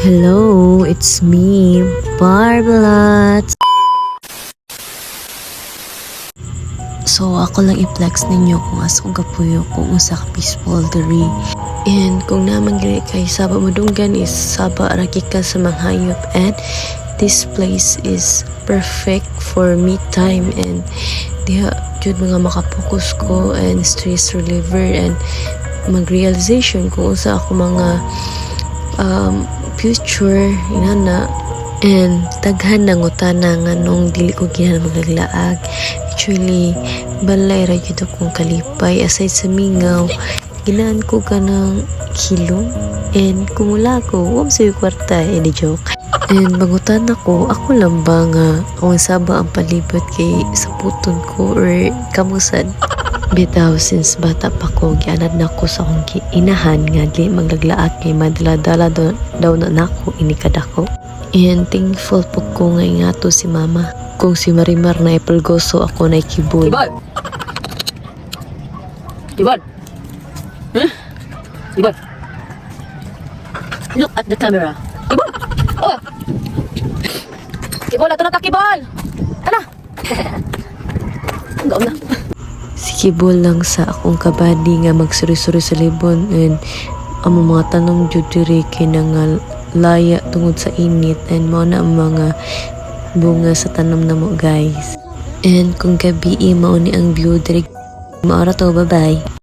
Hello, it's me, Barbalat. So, ako lang i-flex ninyo kung asong kapuyo kung usa ka peaceful diri. And kung naman gili kay Saba Madunggan is Saba Arakika sa Manghayop, and this place is perfect for me time and diha jud mga makapokus ko and stress reliever and mag-realization kung usa ako mga future inana and daghan ng utana nga nung dili ko ginahan maglaglaag. Actually balay ra gyud akong kalipay aside sa mingaw, ginaan ko ka ng hilom and kumula ko wam sa kwarta, any joke. And bangutan ako lang ba nga akong Saba ang palibot kay sa puton ko or kamusad. Bitaw, since bata pa ko, gianad na ko sa akong inahan nga di maglaglaat kay madala-dala daw na nako inikad ako. And thankful po ko nga ingato si mama. Kung si Marimar na ipalgoso ako na ikibol. Ibon! Ibon! Huh? Ibon! Look at the camera. Ibon! Oh! Kibol! Ato na ta, Kibol! Tala! Ang gaon na. Si Kibol lang sa akong kabady nga magsuri-suri sa libon and ang mga tanong jud diri kay nga laya tungod sa init and mao na ang mga bunga sa tanom na mo guys. And kung gabi mao ni ang view diri maara to, bye bye.